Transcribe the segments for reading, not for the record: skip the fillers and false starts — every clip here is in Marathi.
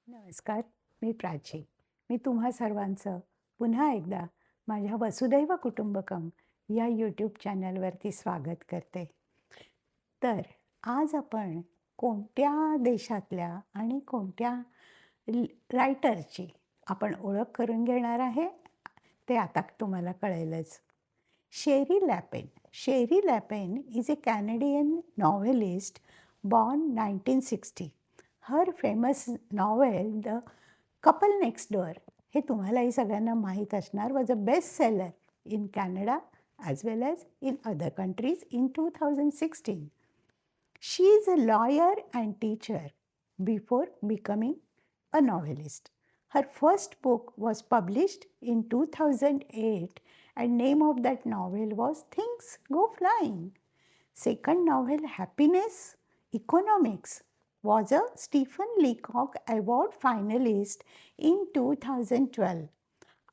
नमस्कार, मी प्राची. मी तुम्हा सर्वांचं पुन्हा एकदा माझ्या वसुदैव कुटुंबकम या यूट्यूब चॅनलवरती स्वागत करते. तर आज आपण कोणत्या देशातल्या आणि कोणत्या रायटरची आपण ओळख करून घेणार आहे, ते आता तुम्हाला कळेलच. शेरी लॅपेन. शेरी लॅपेन is a Canadian novelist born 1960. Her famous novel, The Couple Next Door, हे तुम्हालाही सगळ्यांना माहीत असणार, was a best seller in Canada as well as in other countries in 2016. She is a lawyer and teacher before becoming a novelist. Her first book was published in 2008 and name of that novel was Things Go Flying. Second novel Happiness Economics was a Stephen Leacock Award finalist in 2012.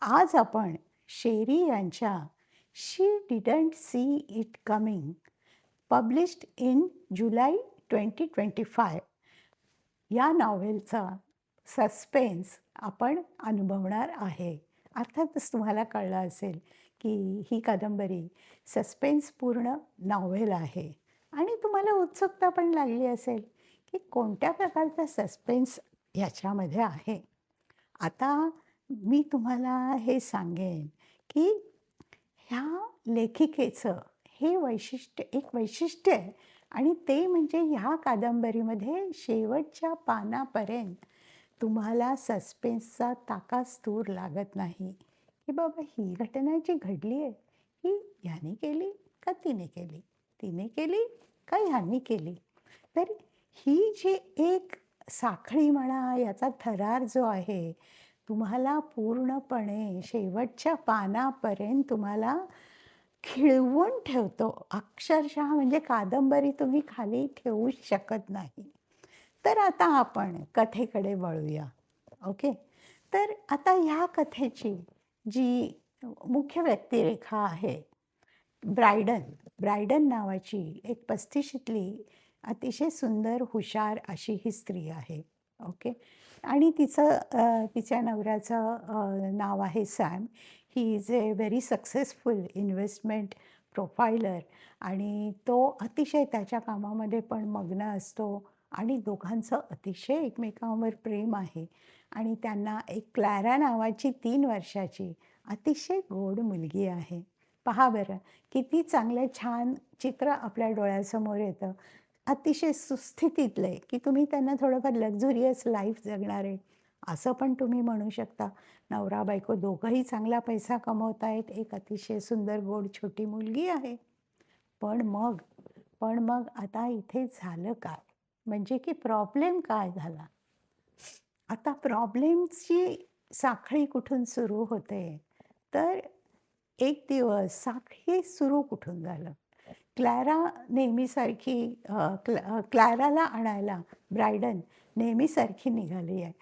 आज आपण शेरी यांच्या She Didn't See It Coming, published in July 2025 या नॉव्हेलचा सस्पेन्स आपण अनुभवणार आहे. अर्थातच तुम्हाला कळलं असेल की ही कादंबरी सस्पेन्सपूर्ण नॉव्हेल आहे आणि तुम्हाला उत्सुकता पण लागली असेल की कोणत्या प्रकारचा सस्पेन्स ह्याच्यामध्ये आहे. आता मी तुम्हाला हे सांगेन की ह्या लेखिकेचं हे एक वैशिष्ट्य आहे आणि ते म्हणजे ह्या कादंबरीमध्ये शेवटच्या पानापर्यंत तुम्हाला सस्पेन्सचा ताकास्तूर लागत नाही, की बाबा ही घटना जी घडली आहे, ही ह्याने केली का तिने केली? तिने केली का ह्याने केली? तर ही जी एक साखळी म्हणा, याचा थरार जो आहे, तुम्हाला पूर्णपणे शेवटच्या पानापर्यंत तुम्हाला खिळवून ठेवतो. अक्षरशः म्हणजे कादंबरी तुम्ही खाली ठेवूच शकत नाही. तर आता आपण कथेकडे वळूया. ओके. तर आता ह्या कथेची जी मुख्य व्यक्तिरेखा आहे, ब्रायडन. ब्रायडन नावाची एक 35शीतली अतिशय सुंदर, हुशार अशी ही स्त्री आहे. ओके. आणि तिच्या नवऱ्याचं नाव आहे Sam. He is a very successful investment profiler आणि तो अतिशय त्याच्या कामामध्ये पण मग्न असतो आणि दोघांचं अतिशय एकमेकांवर प्रेम आहे आणि त्यांना एक क्लॅरा नावाची 3 वर्षाची अतिशय गोड मुलगी आहे. पहा बरं, किती चांगलं छान चित्र आपल्या डोळ्यासमोर येतं. अतिशय सुस्थितीतलं आहे, की तुम्ही त्यांना थोडंफार लक्झुरियस लाईफ जगणार आहे, असं पण तुम्ही म्हणू शकता. नवरा-बायको दोघंही चांगला पैसा कमवत आहेत. एक अतिशय सुंदर, गोड छोटी मुलगी आहे. पण मग आता इथे झालं काय? म्हणजे की प्रॉब्लेम काय झाला? आता प्रॉब्लेम्सची साखळी कुठून सुरू होते? तर एक दिवस साखळी सुरू कुठून झालं? क्लॅरा नेहमीसारखी क्लॅराला आणायला ब्रायडन नेहमीसारखी निघाली आहे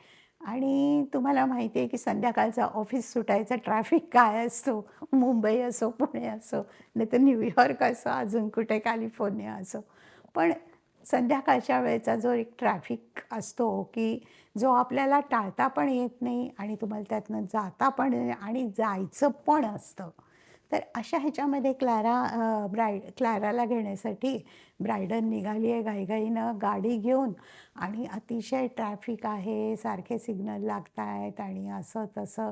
आणि तुम्हाला माहिती आहे की संध्याकाळचा ऑफिस सुटायचा ट्रॅफिक काय असतो. मुंबई असो, पुणे असो, नाहीतर न्यूयॉर्क असो, अजून कुठे कॅलिफोर्निया असो. पण संध्याकाळच्या वेळेचा जो एक ट्रॅफिक असतो, की जो आपल्याला टाळता पण येत नाही आणि तुम्हाला त्यातनं जाता पण आणि जायचं पण असतं. तर अशा ह्याच्यामध्ये क्लॅराला घेण्यासाठी ब्रायडन निघाली आहे घाईघाईनं गाडी घेऊन आणि अतिशय ट्रॅफिक आहे, सारखे सिग्नल लागत आहेत आणि असं तसं.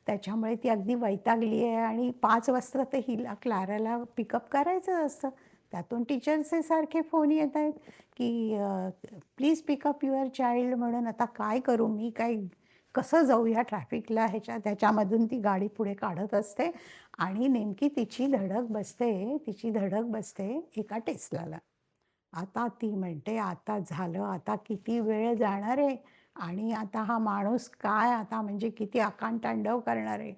त्याच्यामुळे ती अगदी वैतागली आहे आणि 5 वाजता तर हिला क्लॅराला पिकअप करायचं असतं. त्यातून टीचरचे सारखे फोन येत आहेत, की प्लीज पिकअप युअर चाइल्ड म्हणून. आता काय करू मी? कसं जाऊ ह्या ट्रॅफिकला त्याच्यामधून ती गाडी पुढे काढत असते आणि नेमकी तिची धडक बसते एका टेस्लाला. आता ती म्हणते, "आता झालं, आता किती वेळ जाणार आहे आणि आता हा माणूस काय आता म्हणजे किती आकांतांडव करणार आहे,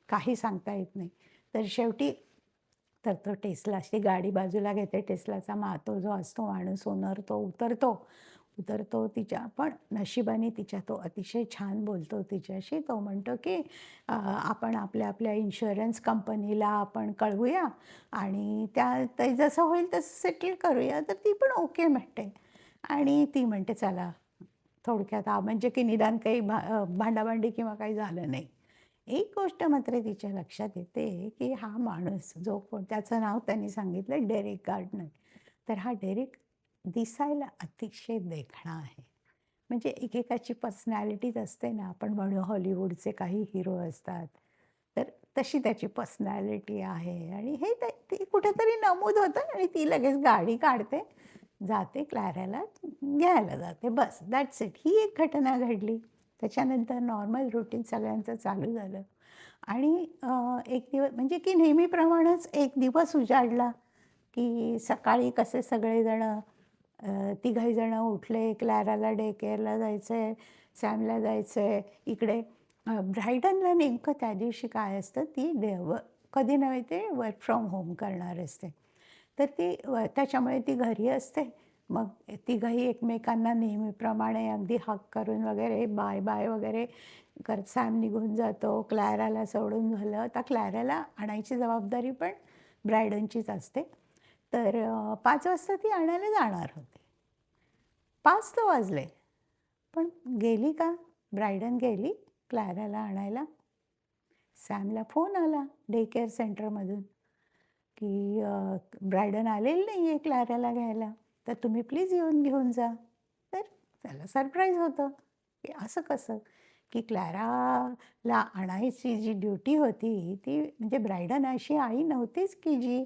काही सांगता येत नाही." तर शेवटी तो टेस्लाची गाडी बाजूला घेते. टेस्लाचा तो जो असतो माणूस ओनर तो उतरतो तिच्या पण नशिबाने तो अतिशय छान बोलतो तिच्याशी. तो म्हणतो, की आपण आपल्या इन्शुरन्स कंपनीला आपण कळवूया आणि ते जसं होईल तसं सेटल करूया." तर ती पण ओके म्हणते आणि ती म्हणते, "चला थोडक्यात म्हणजे की निदान काही भांडाभांडी किंवा काही झालं नाही. एक गोष्ट मात्र तिच्या लक्षात येते, की हा माणूस जो कोण त्याचं नाव त्यांनी सांगितलं डेरेक गार्डनर. तर हा डेरेक दिसायला अतिशय देखणा आहे. म्हणजे एकेकाची पर्सनॅलिटीच असते ना, आपण म्हणू हॉलिवूडचे काही हिरो असतात. तर तशी त्याची पर्सनॅलिटी आहे आणि हे ते कुठेतरी नमूद होतं आणि ती लगेच गाडी काढते, जाते क्लॅराला घ्यायला जाते. बस दॅट्स इट. ही एक घटना घडली. त्याच्यानंतर नॉर्मल रुटीन सगळ्यांचं चालू झालं आणि एक दिवस म्हणजे की नेहमीप्रमाणेच एक दिवस उजाडला, की सकाळी कसे सगळेजणं तिघही जणं उठले. क्लॅराला डे केअरला जायचंय, सॅमला जायचंय. इकडे ब्रायडनला नेमकं त्या दिवशी काय असतं, ती कधी नव्हे ते वर्क फ्रॉम होम करणार असते. तर ती त्याच्यामुळे ती घरी असते. मग तिघंही एकमेकांना नेहमीप्रमाणे अगदी हग करून वगैरे बाय-बाय वगैरे सॅम निघून जातो. क्लॅराला सोडून झालं. आता क्लॅराला आणायची जबाबदारी पण ब्रायडनचीच असते. तर 5 वाजता ती आणायला जाणार होती. 5 तर वाजले. पण गेली का? ब्रायडन गेली क्लॅराला आणायला. सॅमला फोन आला डे केअर सेंटरमधून, की ब्रायडन आलेली नाही आहे क्लॅराला घ्यायला, तर तुम्ही प्लीज येऊन घेऊन जा. तर त्याला सरप्राईज होतं, की असं कसं? की क्लॅराला आणायची जी ड्युटी होती, ती म्हणजे ब्रायडन अशी आई नव्हतीच, की जी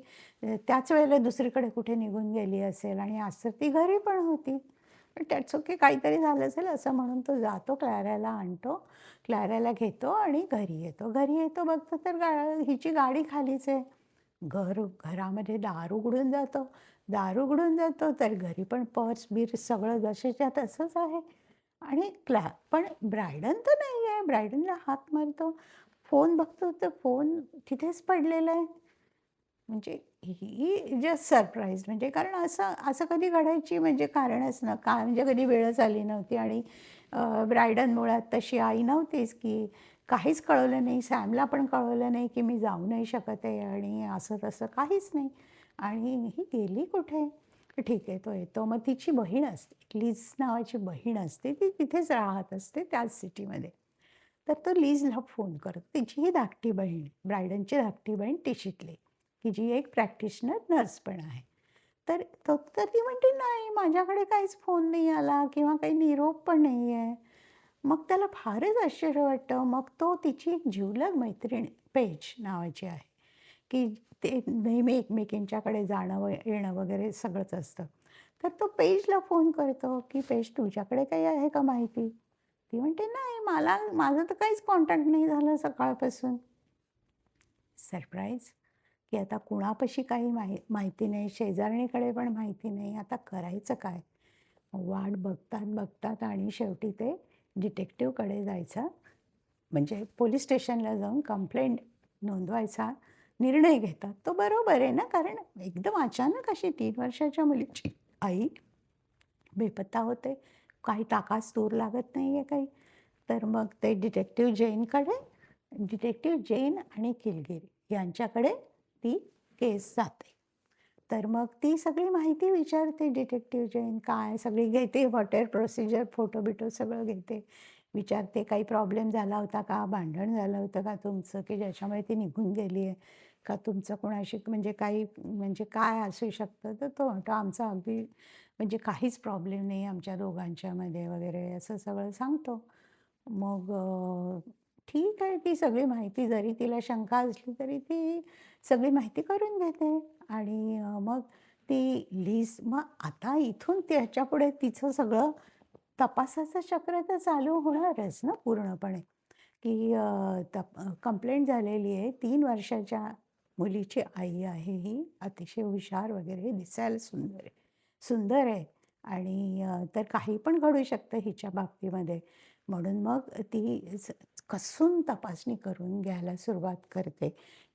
त्याच वेळेला दुसरीकडे कुठे निघून गेली असेल आणि आज तर ती घरी पण होती. पण दॅट्स ओके काहीतरी झालं असेल असं म्हणून तो जातो क्लॅराला आणतो. क्लॅराला घेतो आणि घरी येतो. घरी येतो बघतो तर हिची गाडी खालीच आहे. घरामध्ये दार उघडून जातो. दार उघडून जातो तर घरी पण पर्स-बिर्स सगळं जसेच्या तसंच आहे. आणि पण ब्रायडन तर नाही आहे. ब्रायडनला हाक मारतो. फोन बघतो तर फोन तिथेच पडलेला आहे. म्हणजे ही जस्ट सरप्राईज म्हणजे कारण असं असं कधी घडायची म्हणजे कारणच काय म्हणजे कधी वेळच आली नव्हती आणि ब्रायडन मुळात तशी आई नव्हतीच, की काहीच कळवलं नाही. सॅमला पण कळवलं नाही, की मी जाऊ नाही शकत आहे आणि असं-तसं काहीच नाही. आणि ही गेली कुठे? ठीक आहे, तो येतो. मग तिची बहीण असते, लिझ नावाची बहीण असते. ती तिथेच राहत असते त्याच सिटीमध्ये. तर तो लिझला फोन करतो. तिची ही धाकटी बहीण, ब्रायडनची धाकटी बहीण टिशीतली, की जी एक प्रॅक्टिशनर नर्स पण आहे. तर ती म्हणते, "नाही, माझ्याकडे काहीच फोन नाही आला किंवा काही निरोप पण नाही आहे." मग त्याला फारच आश्चर्य वाटतं. मग तो तिची एक जिवलग मैत्रीण पेज नावाची आहे, की ते नेहमी एकमेकींच्याकडे जाणं येणं वगैरे सगळंच असतं. तर तो पेजला फोन करतो, की "पेज तुझ्याकडे काही आहे का माहिती?" ती म्हणते, "नाही, माझं तर काहीच कॉन्टॅक्ट नाही झालं सकाळपासून." सरप्राईज, की आता कुणापाशी काही माहिती नाही, शेजारणीकडे पण माहिती नाही. आता करायचं काय? वाट बघतात आणि शेवटी ते डिटेक्टिव्हकडे जायचं म्हणजे पोलीस स्टेशनला जाऊन कंप्लेंट नोंदवायचा निर्णय घेतात. तो बरोबर आहे ना, कारण एकदम अचानक अशी 3 वर्षाच्या मुलीची आई बेपत्ता होते. काही टाकाच-तूर लागत नाही आहे काही. तर मग ते डिटेक्टिव्ह जैन आणि किलगिरी यांच्याकडे ती केस जाते. तर मग ती सगळी माहिती विचारते डिटेक्टिव्ह जैन काय सगळी घेते व्हॉटर प्रोसिजर फोटो-बिटो सगळं घेते. विचारते काही प्रॉब्लेम झाला होता का? भांडण झालं होतं का तुमचं, की ज्याच्यामुळे ती निघून गेली आहे? का तुमचं कोणाशी म्हणजे काही म्हणजे काय असू शकतं? तर तो म्हणतो आमचा अगदी म्हणजे काहीच प्रॉब्लेम नाही आमच्या दोघांच्यामध्ये वगैरे असं सगळं सांगतो. मग ठीक आहे ती सगळी माहिती जरी तिला शंका असली तरी ती सगळी माहिती करून घेते आणि मग ती मग आता इथून त्याच्यापुढे तिचं सगळं तपासाचं चक्र तर चालू होणारच ना पूर्णपणे, की कंप्लेंट झालेली आहे. 3 वर्षाच्या मुलीची आई आहे ही. अतिशय हुशार वगैरे, दिसायला सुंदर आहे. सुंदर आहे आणि तर काही पण घडू शकतं हिच्या बाबतीमध्ये. म्हणून मग ती कसून तपासणी करून घ्यायला सुरुवात करते,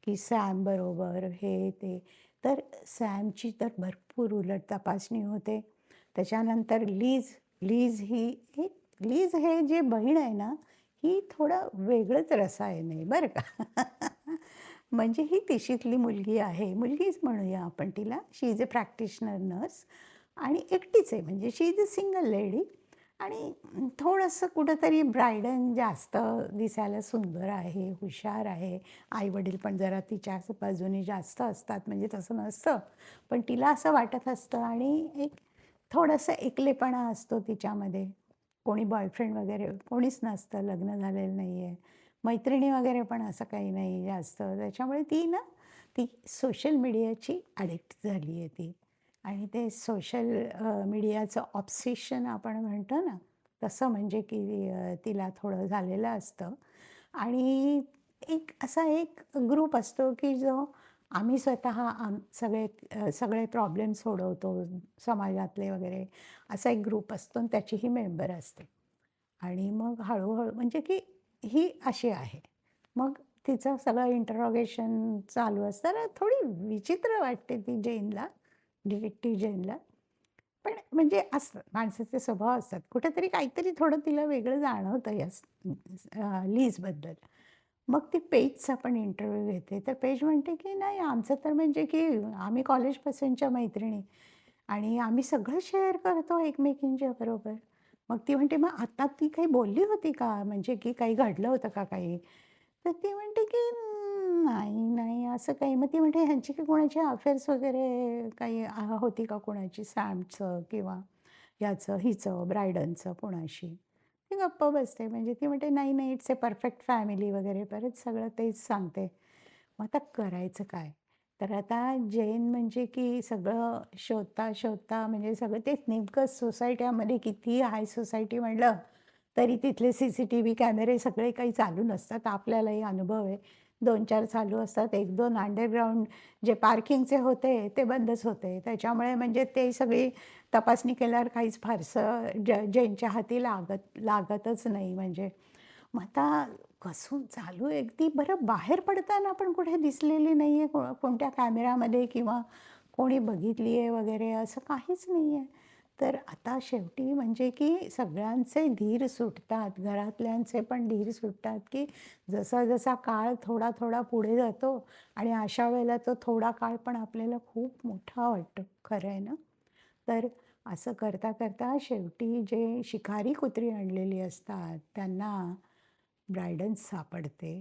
की सॅम बरोबर हे ते. तर सॅमची तर भरपूर उलट तपासणी होते. त्याच्यानंतर लीज लीज हे जे बहीण आहे ना, ही थोडं वेगळंच रसायन आहे बरं का. म्हणजे ही तिशीतली मुलगी आहे. मुलगीच म्हणूया आपण तिला. शी इज अ प्रॅक्टिशनर नर्स आणि एकटीच आहे म्हणजे शी इज अ सिंगल लेडी आणि थोडंसं कुठेतरी ब्रायडन जास्त दिसायला सुंदर आहे, हुशार आहे. आई-वडील पण जरा तिच्याच बाजूने जास्त असतात, म्हणजे तसं नसतं. पण तिला असं वाटत असतं आणि एक थोडंसं एकलेपणा असतो तिच्यामध्ये. कोणी बॉयफ्रेंड वगैरे कोणीच नसतं, लग्न झालेलं नाहीये. मैत्रिणी वगैरे पण असं काही नाही जास्त. त्याच्यामुळे ती ना, ती सोशल मीडियाची ॲडिक्ट झाली आहे ती. आणि ते सोशल मीडियाचं ऑब्सेशन आपण म्हणतो ना, तसं म्हणजे की तिला थोडं झालेलं असतं. आणि एक असा एक ग्रुप असतो की जो आम्ही स्वतः सगळे प्रॉब्लेम सोडवतो समाजातले वगैरे, असा एक ग्रुप असतो आणि त्याची ही मेंबर असते. आणि मग हळू म्हणजे की ही अशी आहे. मग तिचं सगळं इंटरोगेशन चालू असताना थोडी विचित्र वाटते ती जेनला, डिटेक्टिव्ह जेनला. पण म्हणजे असतं, माणसाचे स्वभाव असतात. कुठेतरी काहीतरी थोडं तिला वेगळं जाणवतं या लीजबद्दल. मग ती पेजचा पण इंटरव्ह्यू घेते. तर पेज म्हणते, की "नाही, आमचं तर म्हणजे की आम्ही कॉलेजपासूनच्या मैत्रिणी आणि आम्ही सगळं शेअर करतो एकमेकींच्या बरोबर." मग ती म्हणते, "मग आता ती काही बोलली होती का? म्हणजे की काही घडलं होतं का काही?" तर ती म्हणते, की नाही, नाही असं काही." मग ती म्हणते, "ह्यांची काही कोणाची अफेअर्स वगैरे काही होती का कोणाची सॅमचं किंवा याचं, हिचं, ब्रायडनचं कोणाशी?" ती गप्प बसते. म्हणजे ती म्हणते, "नाही, नाही, इट्स अ परफेक्ट फॅमिली" वगैरे परत सगळं तेच सांगते. मग आता करायचं काय? तर आता जैन म्हणजे की सगळं शोधता म्हणजे सगळं तेच नेमकं सोसायट्यामध्ये कितीही हाय सोसायटी म्हणलं, तरी तिथले CCTV कॅमेरे सगळे काही चालू नसतात. आपल्यालाही अनुभव आहे. 2-4 चालू असतात. 1-2 अंडरग्राउंड जे पार्किंगचे होते, ते बंदच होते. त्याच्यामुळे म्हणजे ते सगळी तपासणी केल्यावर काहीच फारसं जैनच्या हाती लागतच नाही म्हणजे. मग आता कसून चालू आहे ती बरं बाहेर पडताना पण कुठे दिसलेली नाहीये कोणत्या कॅमेरामध्ये किंवा कोणी बघितली आहे वगैरे असं काहीच नाहीये. तर आता शेवटी म्हणजे की सगळ्यांचे धीर सुटतात, घरातल्यांचे पण धीर सुटतात, की जसा-जसा काळ थोडा-थोडा पुढे जातो आणि अशा वेळेला तो थोडा काळ पण आपल्याला खूप मोठा वाटतो. खरं आहे ना? तर असं करता-करता शेवटी जे शिकारी कुत्री आणलेली असतात, त्यांना ब्रायडन्स सापडते.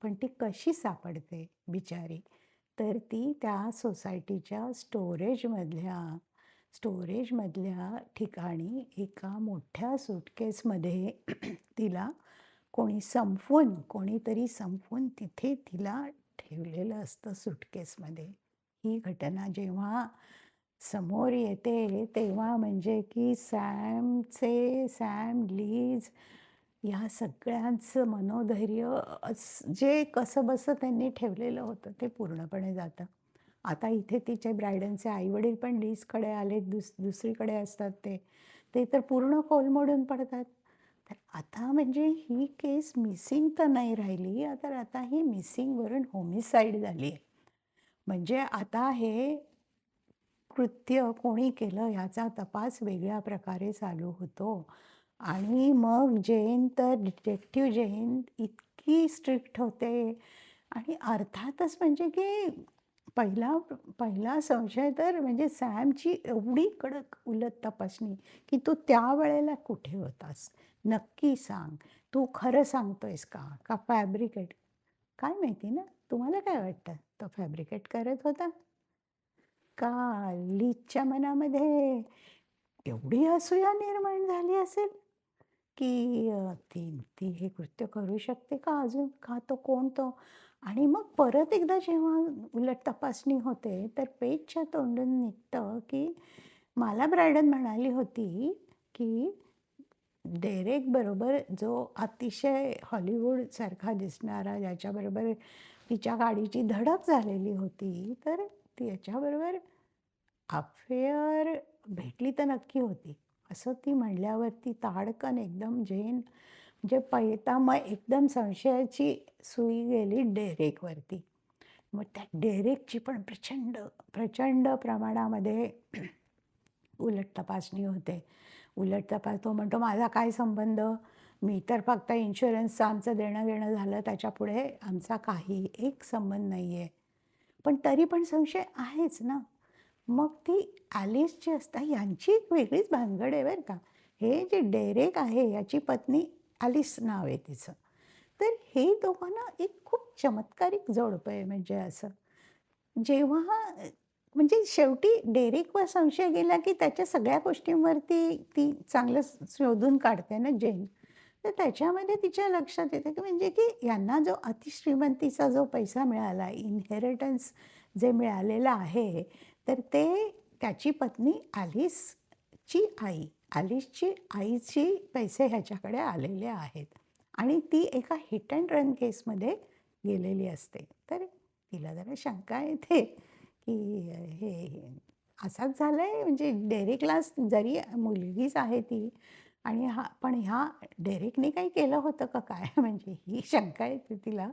पण ती कशी सापडते बिचारी? तर ती त्या सोसायटीच्या स्टोरेजमधल्या ठिकाणी एका मोठ्या सूटकेसमध्ये तिला कोणीतरी संपवून तिथे तिला ठेवलेलं असतं सूटकेसमध्ये. ही घटना जेव्हा समोर येते, तेव्हा म्हणजे की सॅम, लीज या सगळ्यांचं मनोधैर्य जे कसंबसं त्यांनी ठेवलेलं होतं, ते पूर्णपणे जातं. आता इथे तिचे ब्रायडनचे आई-वडील पण लीजकडे आले, दुसरीकडे असतात ते. ते तर पूर्ण कोलमडून पडतात. तर आता म्हणजे ही केस मिसिंग तर नाही राहिली, तर आता ही मिसिंगवरून होमिसाईड झाली आहे. म्हणजे आता हे कृत्य कोणी केलं ह्याचा तपास वेगळ्या प्रकारे चालू होतो. आणि मग जैन तर डिटेक्टिव्ह जैन इतकी स्ट्रिक्ट होते आणि अर्थातच म्हणजे की पहिला पहिला संशय तर म्हणजे सॅमची एवढी कडक उलट तपासणी, की "तू त्यावेळेला कुठे होतास? नक्की सांग. तू खरं सांगतोयस का? का फॅब्रिकेट?" काय माहिती ना, तुम्हाला काय वाटतं? तो फॅब्रिकेट करत होता? का लीजच्या मनामध्ये एवढी असूया निर्माण झाली असेल, की ती हे कृत्य करू शकते का अजून? का तो कोण तो? आणि मग परत एकदा जेव्हा उलट तपासणी होते, तर पेजच्या तोंडून निघतं, की मला ब्रायडन म्हणाली होती, की डेरेक बरोबर जो अतिशय हॉलिवूडसारखा दिसणारा ज्याच्याबरोबर तिच्या गाडीची धडक झालेली होती, तर त्याच्याबरोबर अफेअर भेटली तर नक्की होती. असं ती म्हणल्यावरती ताडकन एकदम झेन म्हणजे पहिता मग एकदम संशयाची सुई गेली डेरेकवरती. मग त्या डेरेकची पण प्रचंड, प्रचंड प्रमाणामध्ये उलट तपासणी होते. उलट तपास तो म्हणतो, "माझा काय संबंध? मी तर फक्त इन्शुरन्सचं आमचं देणं-घेणं झालं, त्याच्यापुढे आमचा काही एक संबंध नाही आहे." पण तरी पण संशय आहेच ना. मग ती ॲलिस जी असते यांची एक वेगळीच भानगड आहे बरं का. हे जे डेरेक आहे याची पत्नी ॲलिस नाव आहे तिचं. तर हे दोघांना एक खूप चमत्कारिक जोडपं आहे म्हणजे असं. जेव्हा म्हणजे शेवटी डेरेकवर संशय गेला, की त्याच्या सगळ्या गोष्टींवरती ती चांगलं शोधून काढते ना जेन. तर त्याच्यामध्ये तिच्या लक्षात येतं, की म्हणजे की यांना जो अतिश्रीमंतीचा जो पैसा मिळाला, इन्हेरिटन्स जे मिळालेलं आहे, तर ते त्याची पत्नी ॲलिसची आई, ॲलिसची आईची पैसे ह्याच्याकडे आलेले आहेत आणि ती एका हिट अँड रन केसमध्ये गेलेली असते. तर तिला जरा शंका येते, की हे असाच झालंय म्हणजे डेरेकला जरी मुलगीच आहे ती आणि पण ह्या डेरेकने काही केलं होतं का काय? म्हणजे ही शंका येते तिला,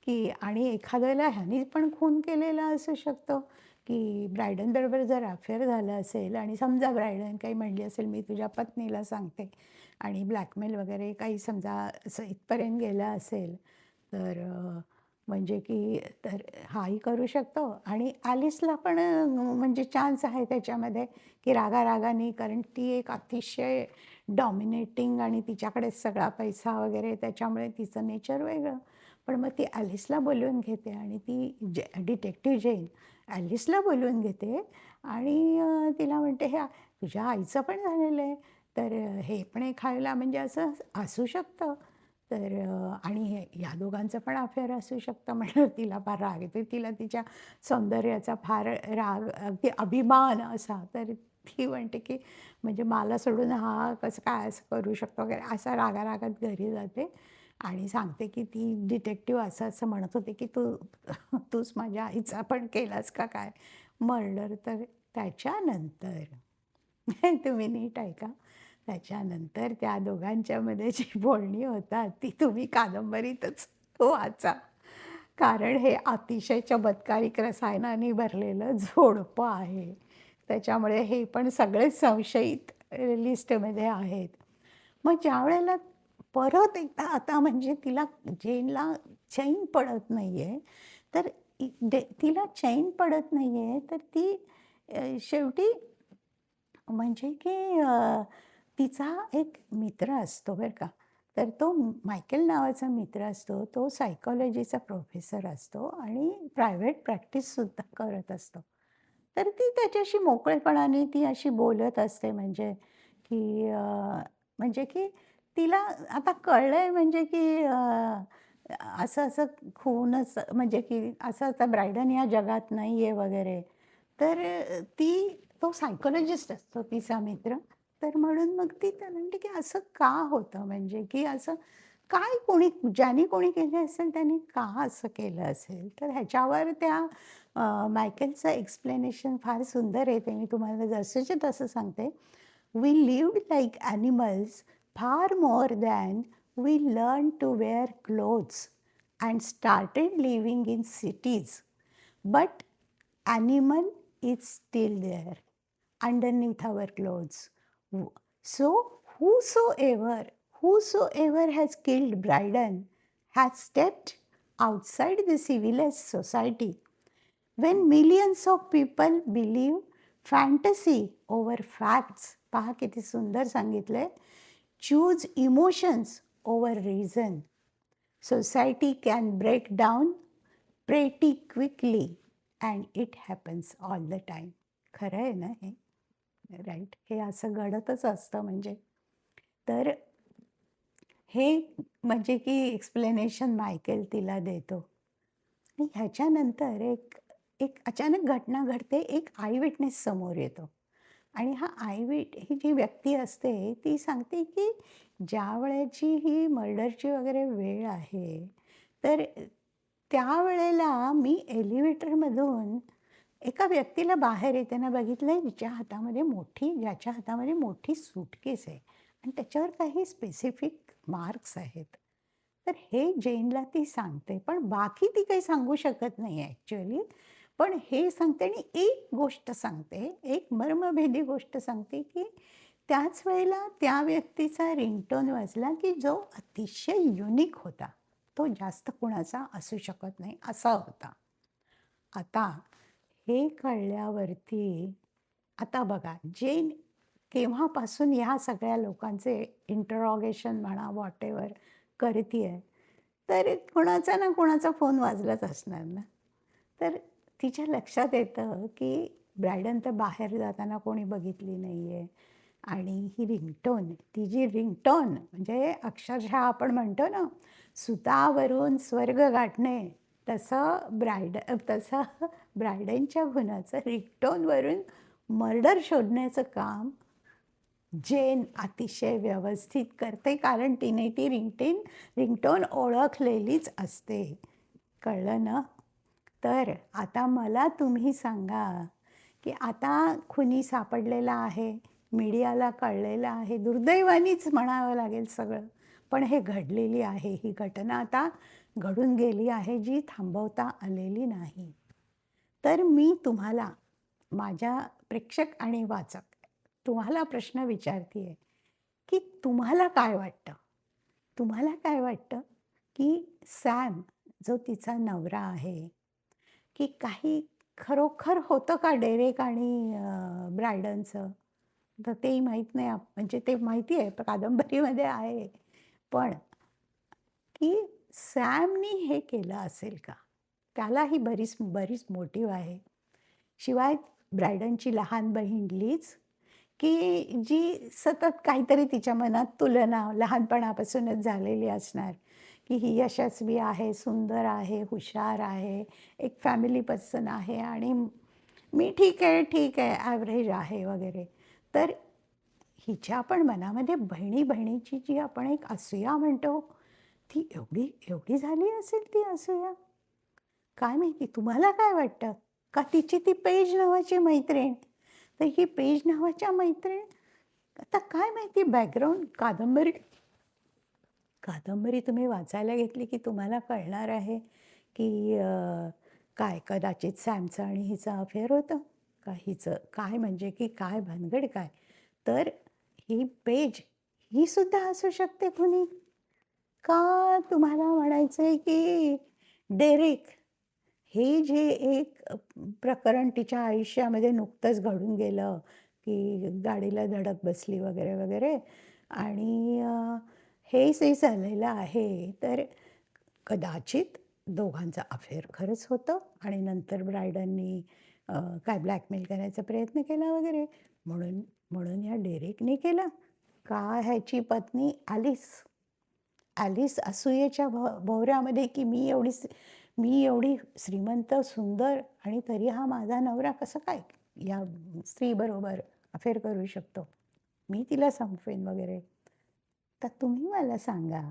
की आणि एखाद्या वेळेला ह्यानी पण खून केलेला असू शकतो, की ब्रायडनबरोबर जर अफेअर झालं असेल आणि समजा ब्रायडन काही म्हणली असेल, "मी तुझ्या पत्नीला सांगते" आणि ब्लॅकमेल वगैरे काही समजा असं इथपर्यंत गेलं असेल, तर म्हणजे की तर हाही करू शकतो आणि ॲलिसला पण म्हणजे चान्स आहे त्याच्यामध्ये, की रागारागाने कारण ती एक अतिशय डॉमिनेटिंग आणि तिच्याकडेच सगळा पैसा वगैरे त्याच्यामुळे तिचं नेचर वेगळं. पण मग ती ॲलिसला बोलवून घेते आणि ती डिटेक्टिव्ह जेन ॲलिसला बोलवून घेते आणि तिला म्हणते, "हे तुझ्या आईचं पण झालेलं आहे, तर हे पण एक खायला म्हणजे असं असू शकतं." तर आणि ह्या दोघांचं पण अफेअर असू शकतं म्हणल्यावर तिला फार राग येतो. तिला तिच्या सौंदर्याचा फार राग, अगदी अभिमान असा. तर ती म्हणते, की म्हणजे मला सोडून हा कसं काय असं करू शकतो वगैरे असा रागारागात घरी जाते आणि सांगते, की ती डिटेक्टिव्ह असं-असं म्हणत होते, की तूच माझ्या आईचा पण केलास का काय मर्डर? तर त्याच्यानंतर तुम्ही नीट ऐका. त्याच्यानंतर त्या दोघांच्यामध्ये जी बोलणी होतात ती तुम्ही कादंबरीतच वाचा. कारण हे अतिशय चमत्कारिक रसायनांनी भरलेलं जोडपं आहे. त्याच्यामुळे हे पण सगळेच संशयित लिस्टमध्ये आहेत. मग ज्यावेळेला परत एकदा आता म्हणजे तिला जेनला चैन पडत नाहीये, तर तिला चैन पडत नाहीये, तर ती शेवटी म्हणजे की तिचा एक मित्र असतो बरं का. तर तो मायकेल नावाचा मित्र असतो. तो सायकॉलॉजीचा प्रोफेसर असतो आणि प्रायव्हेट प्रॅक्टिससुद्धा करत असतो. तर ती त्याच्याशी मोकळेपणाने ती अशी बोलत असते म्हणजे की म्हणजे की तिला आता कळलंय म्हणजे की असं-असं खूनच म्हणजे की असं आता ब्रायडन या जगात नाहीये वगैरे. तर तो सायकॉलॉजिस्ट असतो तिचा मित्र. तर म्हणून मग ती त्याला म्हणते, की असं का होतं म्हणजे की असं काय कोणी ज्याने कोणी केले असेल त्याने का असं केलं असेल? तर ह्याच्यावर त्या मायकेलचं एक्सप्लेनेशन फार सुंदर आहे. ते मी तुम्हाला जसंच्या तसं सांगते. "We lived like animals far more than we learn to wear clothes and started living in cities. But animal is still there underneath our clothes. So whosoever has killed Bryden has stepped outside the civilized society. When millions of people believe fantasy over facts, पहा किती सुंदर सांगितलंय. Choose emotions over reason. Society can break down pretty quickly and it happens all the time. खरं आहे ना हे? राइट. हे असं घडतच असतं म्हणजे. तर हे म्हणजे की एक्सप्लेनेशन मायकेल तिला देतो. आणि ह्याच्यानंतर एक एक अचानक घटना घडते. एक आय विटनेस समोर येतो. आणि हा ही जी व्यक्ती असते, ती सांगते की ज्यावेळेची ही मर्डरची वगैरे वेळ आहे, तर त्यावेळेला मी एलिव्हेटरमधून एका व्यक्तीला बाहेर येताना बघितलंय, ज्याच्या हातामध्ये मोठी सूटकेस आहे आणि त्याच्यावर काही स्पेसिफिक मार्क्स आहेत. तर हे जेनला ती सांगते, पण बाकी ती काही सांगू शकत नाही ॲक्चुअली. पण हे सांगते आणि एक गोष्ट सांगते, एक मर्मभेदी गोष्ट सांगते, की त्याच वेळेला त्या व्यक्तीचा रिंगटोन वाजला, की जो अतिशय युनिक होता. तो जास्त कुणाचा असू शकत नाही असा होता. आता हे कळल्यावरती आता बघा, जेन केव्हापासून ह्या सगळ्या लोकांचे इंटरॉगेशन म्हणा, व्हॉटएव्हर करतीये, तर कोणाचा ना कोणाचा फोन वाजलाच असणार ना. तर तिच्या लक्षात येतं, की ब्रायडन तर बाहेर जाताना कोणी बघितली नाहीये आणि ही रिंगटोन, ती जी रिंगटोन म्हणजे अक्षरशः आपण म्हणतो ना, सुतावरून स्वर्ग गाठणे, तसं ब्रायडनच्या खुनाचं रिंगटोनवरून मर्डर शोधण्याचं काम जेन अतिशय व्यवस्थित करते, कारण तिने ती रिंगटोन ओळखलेलीच असते. कळलं ना? तर आता मला तुम्ही सांगा, की आता खुनी सापडलेला आहे, मीडियाला कळलेलं आहे. दुर्दैवानीच म्हणावं लागेल सगळं. पण हे घडलेली आहे. ही घटना आता घडून गेली आहे, जी थांबवता आलेली नाही. तर मी तुम्हाला, माझ्या प्रेक्षक आणि वाचक, तुम्हाला प्रश्न विचारतीये, की तुम्हाला काय वाटतं? तुम्हाला काय वाटतं, की सॅम जो तिचा नवरा आहे, की काही खरोखर होतं का डेरेक आणि ब्रायडनचं? तर तेही माहीत नाही म्हणजे ते माहिती आहे कादंबरीमध्ये आहे. पण की सॅमनी हे केलं असेल का? त्यालाही बरीच बरीच मोटिव्ह आहे. शिवाय ब्रायडनची लहान बहीण लीज, की जी सतत काहीतरी तिच्या मनात तुलना लहानपणापासूनच झालेली असणार, की ही यशस्वी आहे, सुंदर आहे, हुशार आहे, एक फॅमिली पर्सन आहे आणि मी ठीक आहे, ॲव्हरेज आहे वगैरे. तर हिच्या पण मनामध्ये बहिणी-बहिणीची जी आपण एक असूया म्हणतो, ती एवढी एवढी झाली असेल ती असूया? काय माहिती तुम्हाला काय वाटतं? का तिची ती पेज नावाची मैत्रीण, तर ही पेज नावाच्या मैत्रीण आता काय माहिती बॅकग्राऊंड कादंबरी कादंबरी तुम्ही वाचायला घेतली की तुम्हाला कळणार आहे, की काय कदाचित सॅमचं आणि हिचं अफेअर होतं? का हिचं काय म्हणजे की काय भानगड काय? तर ही पेज ही सुद्धा असू शकते कुणी? का तुम्हाला म्हणायचं आहे की डेरेक हे जे एक प्रकरण तिच्या आयुष्यामध्ये नुकतंच घडून गेलं, की गाडीला धडक बसली वगैरे, वगैरे आणि हे जे झालेलं आहे, तर कदाचित दोघांचं अफेअर खरंच होतं आणि नंतर ब्रायडननी काय ब्लॅकमेल करायचा प्रयत्न केला वगैरे म्हणून म्हणून या डेरेकने केलं? का ह्याची पत्नी ॲलिस असूयेच्या भोवऱ्यामध्ये की मी एवढी श्रीमंत, सुंदर आणि तरी हा माझा नवरा कसं काय या स्त्रीबरोबर अफेअर करू शकतो? मी तिला संपवेन वगैरे. तर तुम्ही मला सांगा,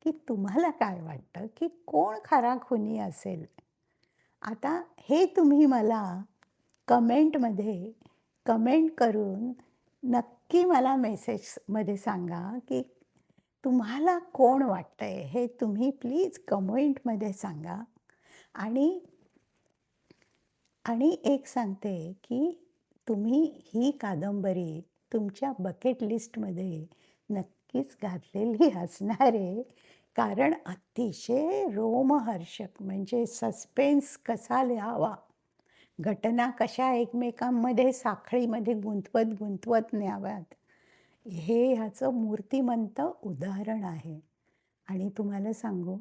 की तुम्हाला काय वाटतं, की कोण खरा खुनी असेल? आता हे तुम्ही मला कमेंटमध्ये कमेंट करून नक्की मला मेसेजमध्ये सांगा, की तुम्हाला कोण वाटतंय हे तुम्ही प्लीज कमेंटमध्ये सांगा. आणि आणि एक सांगते, की तुम्ही ही कादंबरी तुमच्या बकेट लिस्टमध्ये नक्कीच घातलेली असणार आहे. कारण अतिशय रोमहर्षक म्हणजे सस्पेन्स कसा लिहावा, घटना कशा एकमेकांमध्ये साखळीमध्ये गुंतवत न्याव्यात, हे ह्याचं मूर्तिमंत उदाहरण आहे. आणि तुम्हाला सांगू,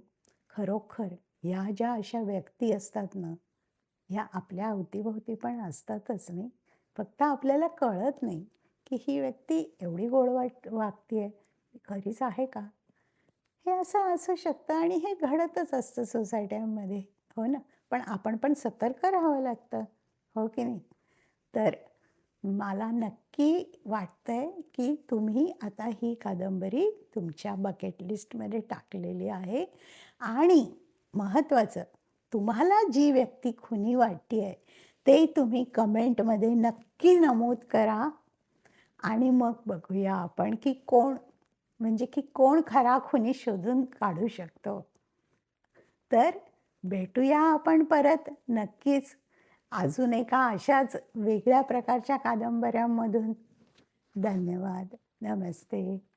खरोखर ह्या ज्या अशा व्यक्ती असतात ना, ह्या आपल्या अवतीभोवती पण असतातच नाही. फक्त आपल्याला कळत नाही, की ही व्यक्ती एवढी गोड वागतीये, खरीच आहे का? हे असं असू शकतं आणि हे घडतच असतं सोसायट्यांमध्ये, हो ना? पण आपण पण सतर्क राहावं लागतं, हो की नाही? तर मला नक्की वाटतंय, की तुम्ही आता ही कादंबरी तुमच्या बकेट लिस्टमध्ये टाकलेली आहे आणि महत्त्वाचं, तुम्हाला जी व्यक्ती खुनी वाटते आहे, ते तुम्ही कमेंटमध्ये नक्की नमूद करा आणि मग बघूया आपण, की कोण खरा खुनी शोधून काढू शकतो. तर भेटूया आपण परत नक्कीच अजून एका अशाच वेगळ्या प्रकारच्या कादंबऱ्यांमधून. धन्यवाद. नमस्ते.